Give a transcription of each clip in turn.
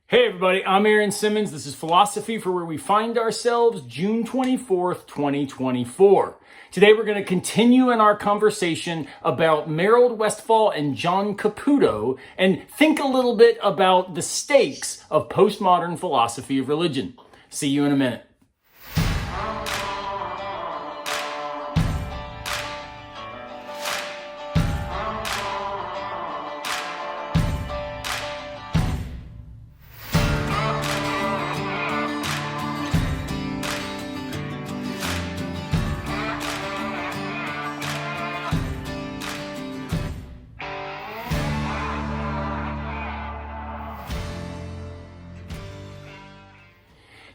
Hey everybody, I'm Aaron Simmons. This is Philosophy for Where We Find Ourselves, June 24th, 2024. Today we're going to continue in our conversation about Merold, Westphal, and John Caputo and think a little bit about the stakes of postmodern philosophy of religion. See you in a minute.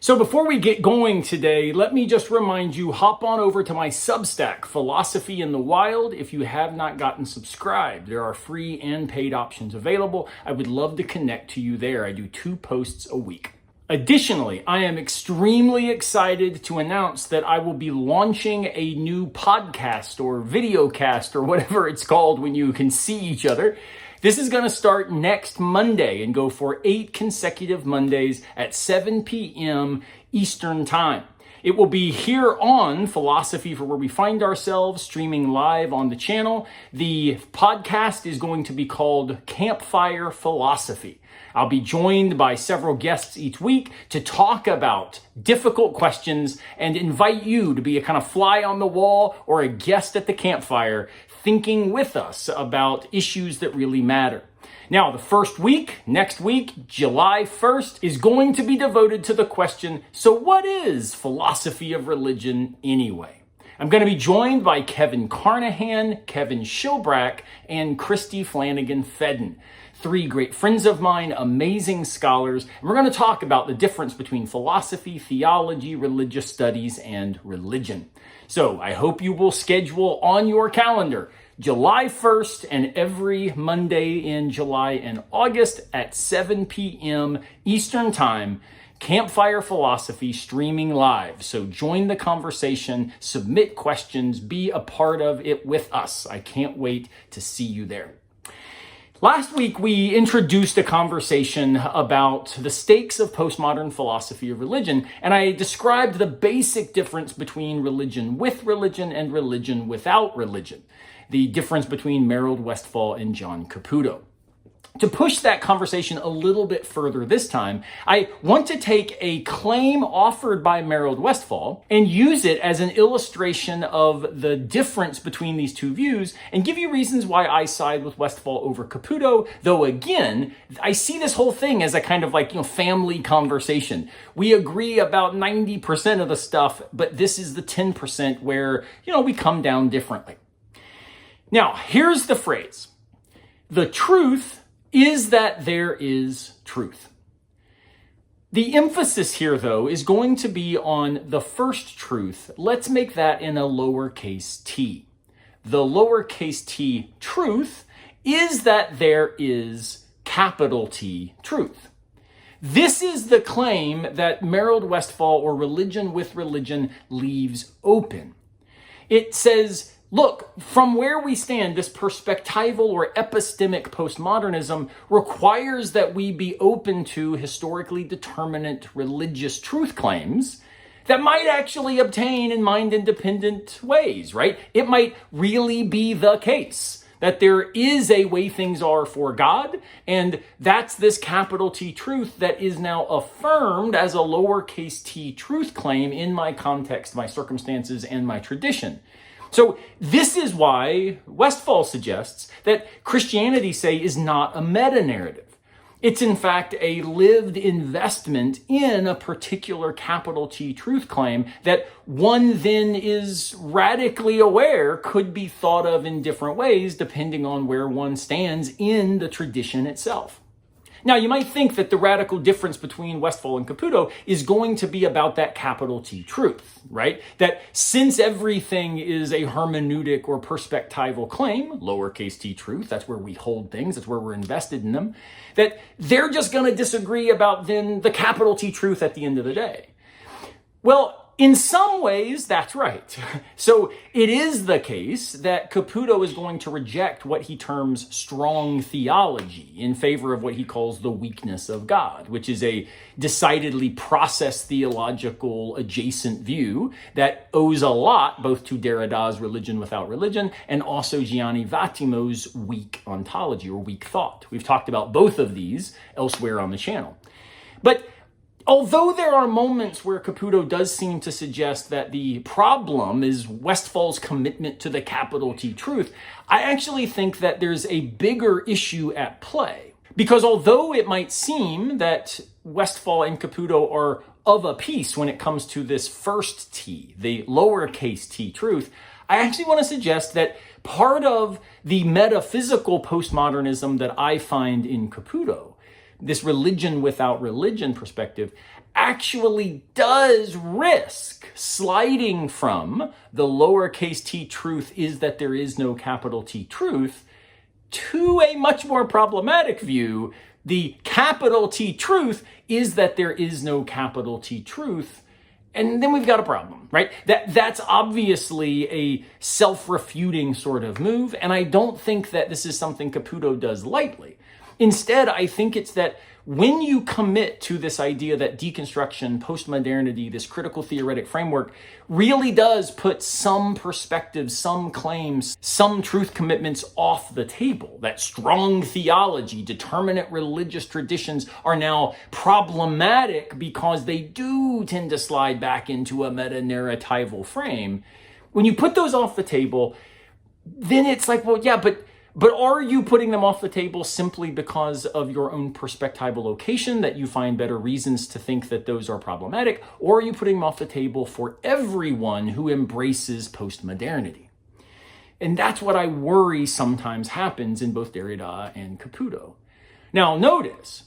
So before we get going today, let me just remind you, hop on over to my Substack, Philosophy in the Wild, if you have not gotten subscribed. There are free and paid options available. I would love to connect to you there. I do 2 posts a week. Additionally, I am extremely excited to announce that I will be launching a new podcast or videocast or whatever it's called when you can see each other. This is going to start next Monday and go for 8 consecutive Mondays at 7 p.m. Eastern Time. It will be here on Philosophy for Where We Find Ourselves, streaming live on the channel. The podcast is going to be called Campfire Philosophy. I'll be joined by several guests each week to talk about difficult questions and invite you to be a kind of fly on the wall or a guest at the campfire, thinking with us about issues that really matter. Now, the first week, next week, July 1st, is going to be devoted to the question, so what is philosophy of religion anyway? I'm going to be joined by Kevin Carnahan, Kevin Shilbrack, and Christy Flanagan-Fedden. 3 great friends of mine, amazing scholars, and we're going to talk about the difference between philosophy, theology, religious studies, and religion. So I hope you will schedule on your calendar July 1st and every Monday in July and August at 7 p.m. Eastern Time, Campfire Philosophy streaming live. So join the conversation, submit questions, be a part of it with us. I can't wait to see you there. Last week, we introduced a conversation about the stakes of postmodern philosophy of religion, and I described the basic difference between religion with religion and religion without religion, the difference between Merold, Westphal, and John Caputo. To push that conversation a little bit further this time, I want to take a claim offered by Merold Westphal and use it as an illustration of the difference between these two views and give you reasons why I side with Westphal over Caputo, though again, I see this whole thing as a kind of family conversation. We agree about 90% of the stuff, but this is the 10% where, we come down differently. Now, here's the phrase. The truth is that there is truth. The emphasis here, though, is going to be on the first truth. Let's make that in a lowercase t. The lowercase t truth is that there is capital T truth. This is the claim that Merold, Westphal, or religion with religion leaves open. It says, look, from where we stand, this perspectival or epistemic postmodernism requires that we be open to historically determinate religious truth claims that might actually obtain in mind-independent ways, right? It might really be the case that there is a way things are for God, and that's this capital T truth that is now affirmed as a lowercase t truth claim in my context, my circumstances, and my tradition. So this is why Westphal suggests that Christianity, say, is not a meta-narrative. It's in fact a lived investment in a particular capital T truth claim that one then is radically aware could be thought of in different ways depending on where one stands in the tradition itself. Now, you might think that the radical difference between Westphal and Caputo is going to be about that capital T truth, right? That since everything is a hermeneutic or perspectival claim, lowercase t truth, that's where we hold things, that's where we're invested in them, that they're just going to disagree about then the capital T truth at the end of the day. Well, In some ways, that's right. So it is the case that Caputo is going to reject what he terms strong theology in favor of what he calls the weakness of God, which is a decidedly process theological adjacent view that owes a lot both to Derrida's Religion Without Religion and also Gianni Vattimo's weak ontology or weak thought. We've talked about both of these elsewhere on the channel. But although there are moments where Caputo does seem to suggest that the problem is Westphal's commitment to the capital T truth, I actually think that there's a bigger issue at play. Because although it might seem that Westphal and Caputo are of a piece when it comes to this first T, the lowercase t truth, I actually want to suggest that part of the metaphysical postmodernism that I find in Caputo, this religion without religion perspective, actually does risk sliding from the lowercase t truth is that there is no capital T truth to a much more problematic view. The capital T truth is that there is no capital T truth. And then we've got a problem, right? That's obviously a self-refuting sort of move. And I don't think that this is something Caputo does lightly. Instead, I think it's that when you commit to this idea that deconstruction, postmodernity, this critical theoretic framework really does put some perspectives, some claims, some truth commitments off the table, that strong theology, determinate religious traditions are now problematic because they do tend to slide back into a meta-narratival frame. When you put those off the table, then it's like, well, yeah, but are you putting them off the table simply because of your own perspectival location, that you find better reasons to think that those are problematic? Or are you putting them off the table for everyone who embraces postmodernity? And that's what I worry sometimes happens in both Derrida and Caputo. Now, notice,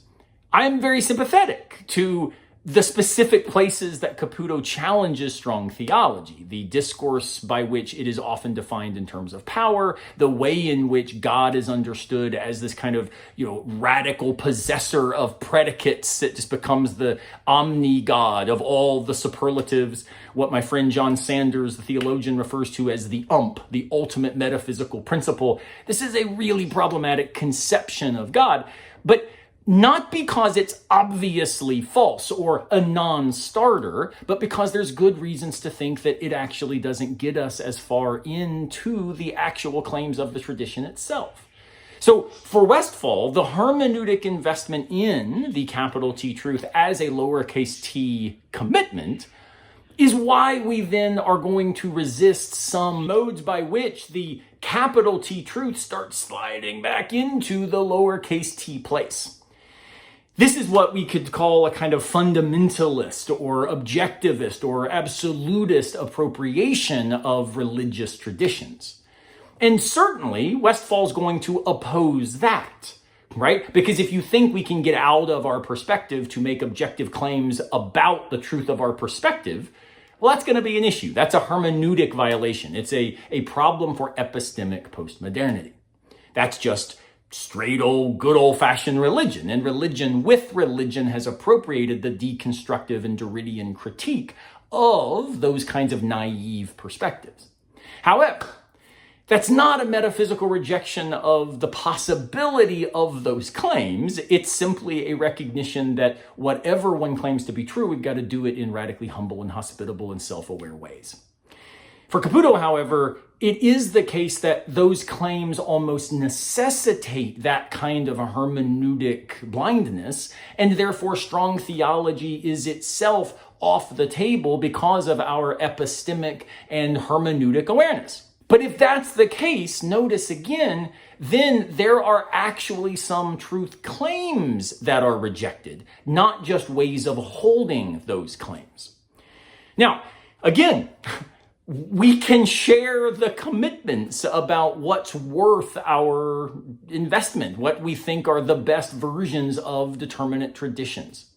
I am very sympathetic to the specific places that Caputo challenges strong theology, the discourse by which it is often defined in terms of power, the way in which God is understood as this kind of, radical possessor of predicates that just becomes the omni-God of all the superlatives, what my friend John Sanders, the theologian, refers to as the the ultimate metaphysical principle. This is a really problematic conception of God, but not because it's obviously false or a non-starter, but because there's good reasons to think that it actually doesn't get us as far into the actual claims of the tradition itself. So for Westphal, the hermeneutic investment in the capital T truth as a lowercase t commitment is why we then are going to resist some modes by which the capital T truth starts sliding back into the lowercase t place. This is what we could call a kind of fundamentalist or objectivist or absolutist appropriation of religious traditions. And certainly, Westphal's going to oppose that, right? Because if you think we can get out of our perspective to make objective claims about the truth of our perspective, well, that's going to be an issue. That's a hermeneutic violation. It's a problem for epistemic postmodernity. That's just straight old, good old-fashioned religion. And religion with religion has appropriated the deconstructive and Derridian critique of those kinds of naive perspectives. However, that's not a metaphysical rejection of the possibility of those claims. It's simply a recognition that whatever one claims to be true, we've got to do it in radically humble and hospitable and self-aware ways. For Caputo, however, it is the case that those claims almost necessitate that kind of a hermeneutic blindness, and therefore strong theology is itself off the table because of our epistemic and hermeneutic awareness. But if that's the case, notice again, then there are actually some truth claims that are rejected, not just ways of holding those claims. Now, again, we can share the commitments about what's worth our investment, what we think are the best versions of determinate traditions.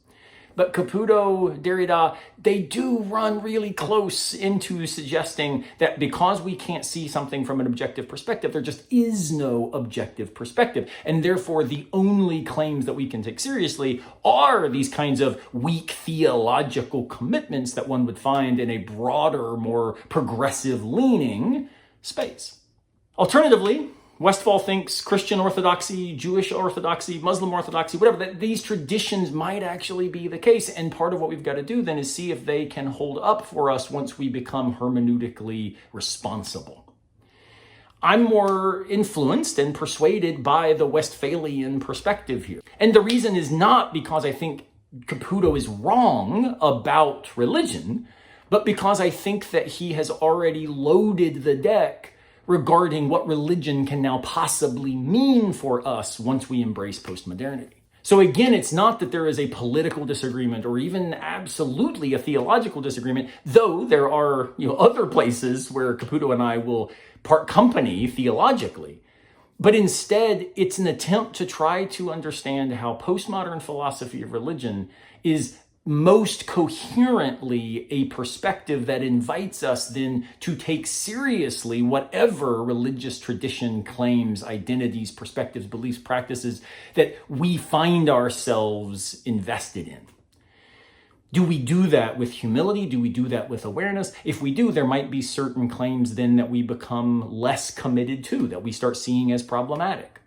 But Caputo, Derrida, they do run really close into suggesting that because we can't see something from an objective perspective, there just is no objective perspective. And therefore, the only claims that we can take seriously are these kinds of weak theological commitments that one would find in a broader, more progressive leaning space. Alternatively, Westphal thinks Christian orthodoxy, Jewish orthodoxy, Muslim orthodoxy, whatever, that these traditions might actually be the case. And part of what we've got to do then is see if they can hold up for us once we become hermeneutically responsible. I'm more influenced and persuaded by the Westphalian perspective here. And the reason is not because I think Caputo is wrong about religion, but because I think that he has already loaded the deck regarding what religion can now possibly mean for us once we embrace postmodernity. So again, it's not that there is a political disagreement or even absolutely a theological disagreement, though there are other places where Caputo and I will part company theologically. But instead, it's an attempt to try to understand how postmodern philosophy of religion is most coherently a perspective that invites us then to take seriously whatever religious tradition, claims, identities, perspectives, beliefs, practices that we find ourselves invested in. Do we do that with humility? Do we do that with awareness? If we do, there might be certain claims then that we become less committed to, that we start seeing as problematic.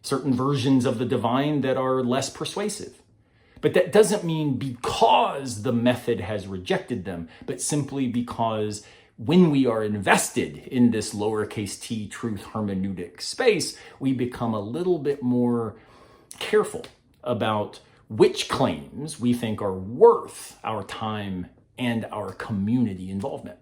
Certain versions of the divine that are less persuasive. But that doesn't mean because the method has rejected them, but simply because when we are invested in this lowercase t truth hermeneutic space, we become a little bit more careful about which claims we think are worth our time and our community involvement.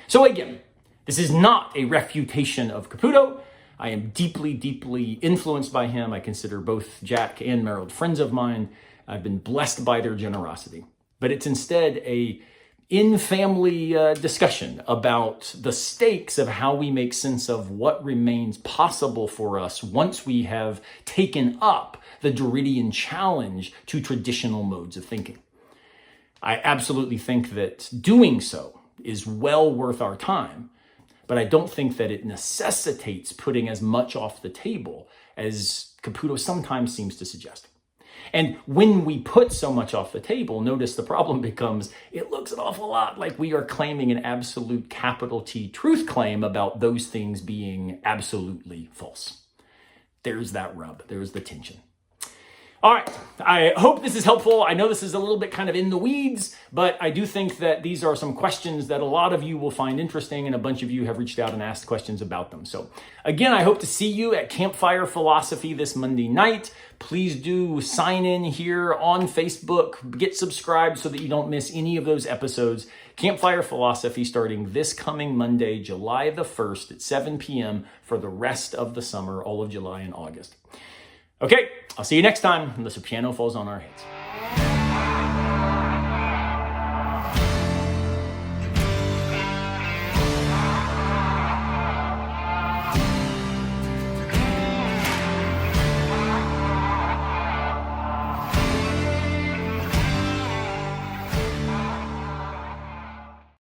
So again, this is not a refutation of Caputo. I am deeply, deeply influenced by him. I consider both Jack and Merold friends of mine. I've been blessed by their generosity. But it's instead a in-family discussion about the stakes of how we make sense of what remains possible for us once we have taken up the Derridian challenge to traditional modes of thinking. I absolutely think that doing so is well worth our time, but I don't think that it necessitates putting as much off the table as Caputo sometimes seems to suggest. And when we put so much off the table, notice the problem becomes, it looks an awful lot like we are claiming an absolute capital T truth claim about those things being absolutely false. There's that rub. There's the tension. All right, I hope this is helpful. I know this is a little bit kind of in the weeds, but I do think that these are some questions that a lot of you will find interesting, and a bunch of you have reached out and asked questions about them. So again, I hope to see you at Campfire Philosophy this Monday night. Please do sign in here on Facebook, get subscribed so that you don't miss any of those episodes. Campfire Philosophy starting this coming Monday, July the 1st at 7 p.m. for the rest of the summer, all of July and August. Okay, I'll see you next time unless a piano falls on our heads.